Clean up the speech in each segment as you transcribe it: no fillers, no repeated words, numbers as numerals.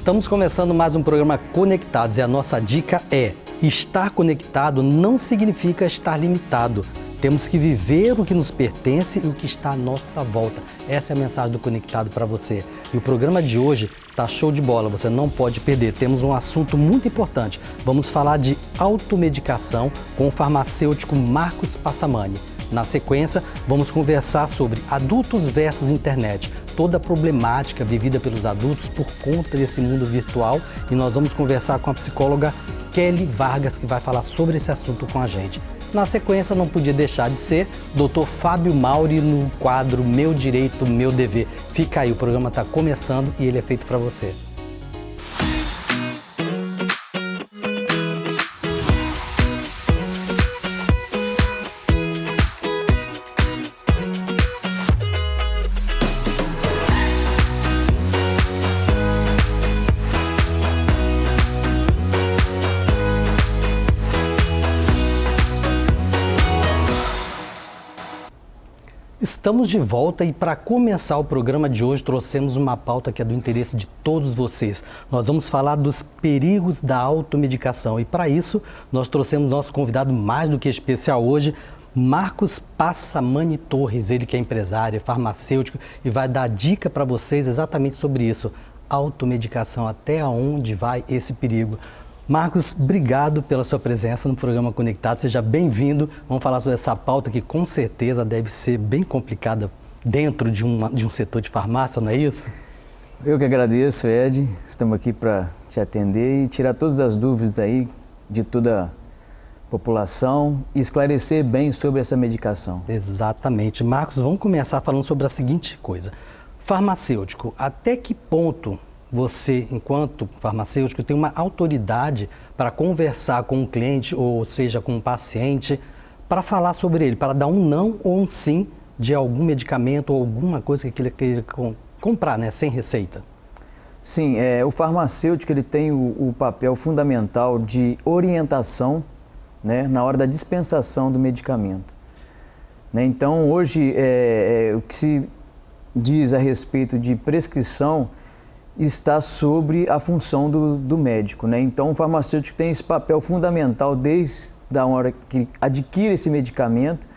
Estamos começando mais um programa Conectados e a nossa dica é: estar conectado não significa estar limitado. Temos que viver o que nos pertence e o que está à nossa volta. Essa é a mensagem do Conectado para você. E o programa de hoje tá show de bola, você não pode perder. Temos um assunto muito importante. Vamos falar de automedicação com o farmacêutico Marcos Passamani. Na sequência, vamos conversar sobre adultos versus internet, toda a problemática vivida pelos adultos por conta desse mundo virtual, e nós vamos conversar com a psicóloga Kelly Vargas, que vai falar sobre esse assunto com a gente. Na sequência, não podia deixar de ser Dr. Fábio Mauri no quadro Meu Direito, Meu Dever. Fica aí, o programa está começando e ele é feito para você. Estamos de volta e para começar o programa de hoje trouxemos uma pauta que é do interesse de todos vocês. Nós vamos falar dos perigos da automedicação e para isso nós trouxemos nosso convidado mais do que especial hoje, Marcos Passamani Torres, ele que é empresário, farmacêutico e vai dar dica para vocês exatamente sobre isso, automedicação, até onde vai esse perigo. Marcos, obrigado pela sua presença no programa Conectado, seja bem-vindo. Vamos falar sobre essa pauta que com certeza deve ser bem complicada dentro de um setor de farmácia, não é isso? Eu que agradeço, Ed. Estamos aqui para te atender e tirar todas as dúvidas aí de toda a população e esclarecer bem sobre essa medicação. Exatamente. Marcos, vamos começar falando sobre a seguinte coisa. Farmacêutico, até que ponto você, enquanto farmacêutico, tem uma autoridade para conversar com o cliente, ou seja, com o paciente, para falar sobre ele, para dar um não ou um sim de algum medicamento ou alguma coisa que ele queira comprar, né, sem receita? Sim, o farmacêutico ele tem o papel fundamental de orientação, né, na hora da dispensação do medicamento. Né? Então, hoje, o que se diz a respeito de prescrição está sobre a função do médico, né? Então, o farmacêutico tem esse papel fundamental desde a hora que adquire esse medicamento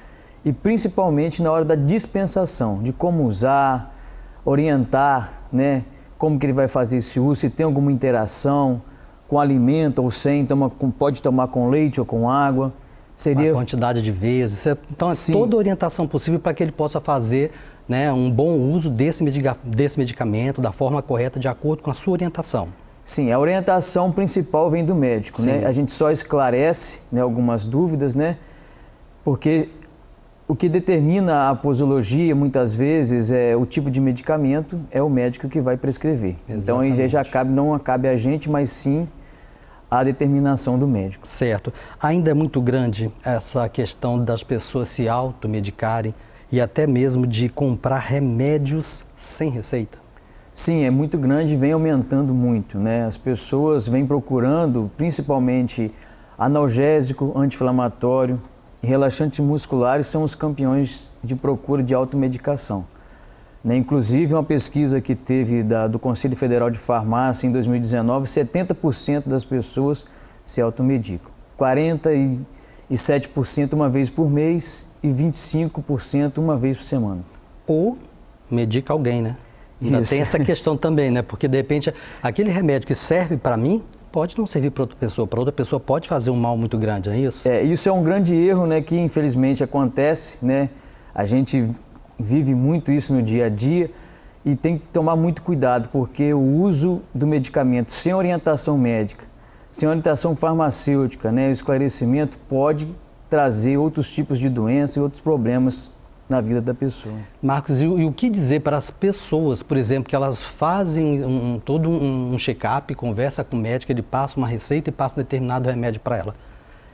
e principalmente na hora da dispensação, de como usar, orientar, né? Como que ele vai fazer esse uso, se tem alguma interação com alimento ou sem, pode tomar com leite ou com água. Seria a quantidade de vezes. Então, Sim. Toda a orientação possível para que ele possa fazer, né, um bom uso desse medicamento da forma correta, de acordo com a sua orientação. Sim, a orientação principal vem do médico, né? A gente só esclarece, né, algumas dúvidas, né? Porque o que determina a posologia, muitas vezes, é o tipo de medicamento, é o médico que vai prescrever. Exatamente. Então, aí não cabe a gente, mas sim a determinação do médico. Certo. Ainda é muito grande essa questão das pessoas se automedicarem e até mesmo de comprar remédios sem receita? Sim, é muito grande e vem aumentando muito, né? As pessoas vêm procurando, principalmente analgésico, anti-inflamatório e relaxantes musculares são os campeões de procura de automedicação. Né? Inclusive, uma pesquisa que teve do Conselho Federal de Farmácia em 2019, 70% das pessoas se automedicam. 47% uma vez por mês e 25% uma vez por semana. Ou medica alguém, né? Ainda tem essa questão também, né? Porque de repente aquele remédio que serve para mim pode não servir para outra pessoa pode fazer um mal muito grande, não é isso? Isso é um grande erro, né, que infelizmente acontece, né? A gente vive muito isso no dia a dia e tem que tomar muito cuidado, porque o uso do medicamento sem orientação médica, sem orientação farmacêutica, né, o esclarecimento pode trazer outros tipos de doença e outros problemas na vida da pessoa. Marcos, e o que dizer para as pessoas, por exemplo, que elas fazem todo um check-up, conversa com o médico, ele passa uma receita e passa um determinado remédio para ela.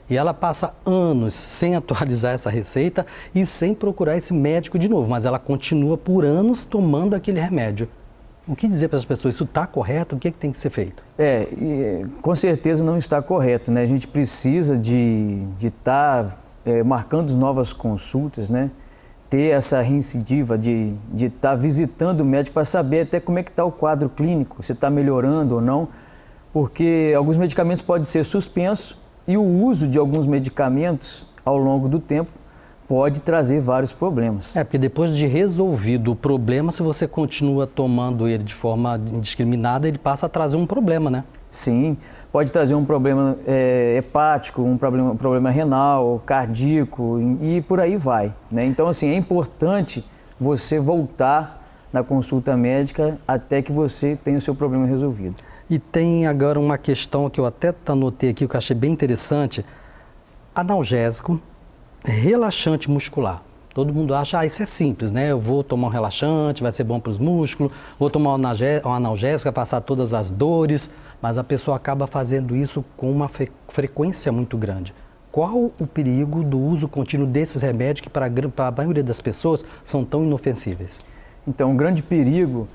E ela passa anos sem atualizar essa receita e sem procurar esse médico de novo, mas ela continua por anos tomando aquele remédio. O que dizer para as pessoas? Isso está correto? O que tem que ser feito? Com certeza não está correto, né? A gente precisa de estar marcando novas consultas, né? ter essa reincidiva de estar visitando o médico para saber até como é que está o quadro clínico, se está melhorando ou não, porque alguns medicamentos podem ser suspensos e o uso de alguns medicamentos ao longo do tempo pode trazer vários problemas. Porque depois de resolvido o problema, se você continua tomando ele de forma indiscriminada, ele passa a trazer um problema, né? Sim, pode trazer um problema hepático, um problema renal, cardíaco e por aí vai, né? Então, assim, é importante você voltar na consulta médica até que você tenha o seu problema resolvido. E tem agora uma questão que eu até anotei aqui, que eu achei bem interessante. Analgésico, relaxante muscular. Todo mundo acha, isso é simples, né? Eu vou tomar um relaxante, vai ser bom para os músculos, vou tomar um analgésico, vai passar todas as dores, mas a pessoa acaba fazendo isso com uma frequência muito grande. Qual o perigo do uso contínuo desses remédios que para a maioria das pessoas são tão inofensíveis? Então, um grande perigo,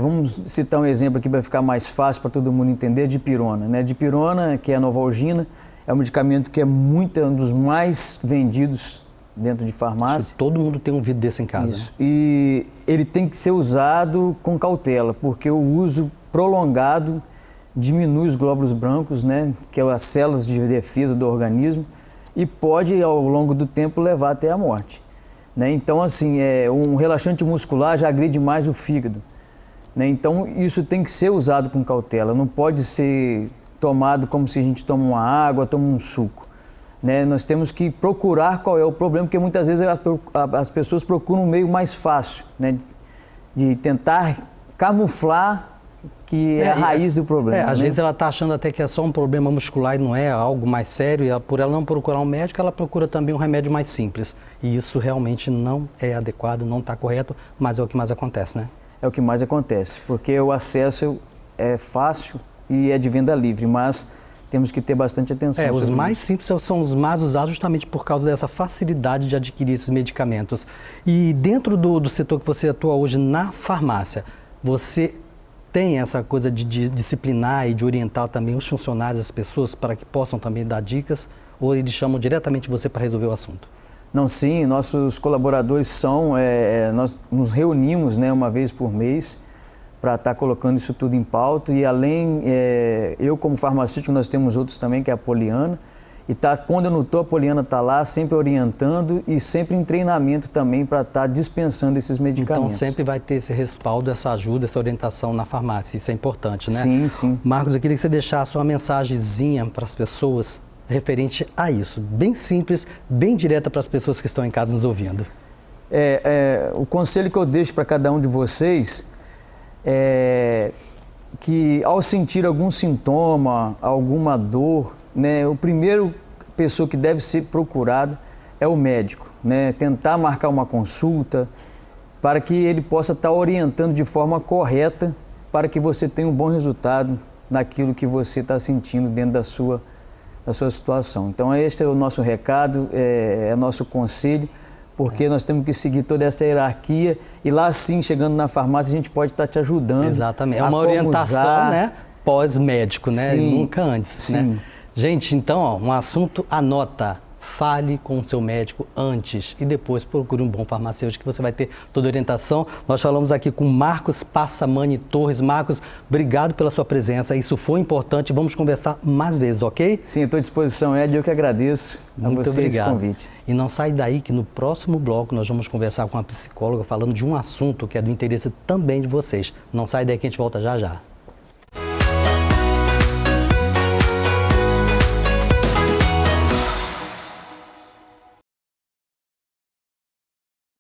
vamos citar um exemplo aqui para ficar mais fácil para todo mundo entender, dipirona, né? Dipirona, que é a Novalgina, é um medicamento que é um dos mais vendidos dentro de farmácia. Acho que todo mundo tem um vidro desse em casa. Isso. Né? E ele tem que ser usado com cautela, porque o uso prolongado diminui os glóbulos brancos, né, que são as células de defesa do organismo, e pode, ao longo do tempo, levar até a morte. Né? Então, assim, um relaxante muscular já agride mais o fígado. Né? Então, isso tem que ser usado com cautela, não pode ser tomado como se a gente toma uma água, toma um suco. Né? Nós temos que procurar qual é o problema, porque muitas vezes as pessoas procuram um meio mais fácil, né, de tentar camuflar que é a raiz do problema. Às vezes ela está achando até que é só um problema muscular e não é algo mais sério, e por ela não procurar um médico, ela procura também um remédio mais simples. E isso realmente não é adequado, não está correto, mas é o que mais acontece, né? É o que mais acontece, porque o acesso é fácil e é de venda livre, mas temos que ter bastante atenção. Os mais simples são os mais usados justamente por causa dessa facilidade de adquirir esses medicamentos. E dentro do setor que você atua hoje na farmácia, você tem essa coisa de disciplinar e de orientar também os funcionários, as pessoas, para que possam também dar dicas, ou eles chamam diretamente você para resolver o assunto? Não, sim, nossos colaboradores nós nos reunimos, né, uma vez por mês para estar colocando isso tudo em pauta, e além, eu como farmacêutico, nós temos outros também, que é a Poliana, e quando eu não estou, a Poliana está lá sempre orientando e sempre em treinamento também para estar dispensando esses medicamentos. Então sempre vai ter esse respaldo, essa ajuda, essa orientação na farmácia, isso é importante, né? Sim, sim. Marcos, eu queria que você deixasse uma mensagenzinha para as pessoas referente a isso, bem simples, bem direta para as pessoas que estão em casa nos ouvindo. O conselho que eu deixo para cada um de vocês é que ao sentir algum sintoma, alguma dor, né, o primeiro pessoa que deve ser procurada é o médico, né? Tentar marcar uma consulta para que ele possa estar orientando de forma correta para que você tenha um bom resultado naquilo que você está sentindo dentro da sua situação. Então este é o nosso recado, é nosso conselho, porque nós temos que seguir toda essa hierarquia e lá sim, chegando na farmácia, a gente pode estar te ajudando. Exatamente, é uma orientação, né, pós-médico, né? Sim, nunca antes, sim. Né? Gente, então, um assunto, anota. Fale com o seu médico antes e depois procure um bom farmacêutico que você vai ter toda a orientação. Nós falamos aqui com Marcos Passamani Torres. Marcos, obrigado pela sua presença. Isso foi importante. Vamos conversar mais vezes, ok? Sim, eu estou à disposição, Ed. Eu que agradeço a você esse convite. E não sai daí que no próximo bloco nós vamos conversar com uma psicóloga falando de um assunto que é do interesse também de vocês. Não sai daí que a gente volta já já.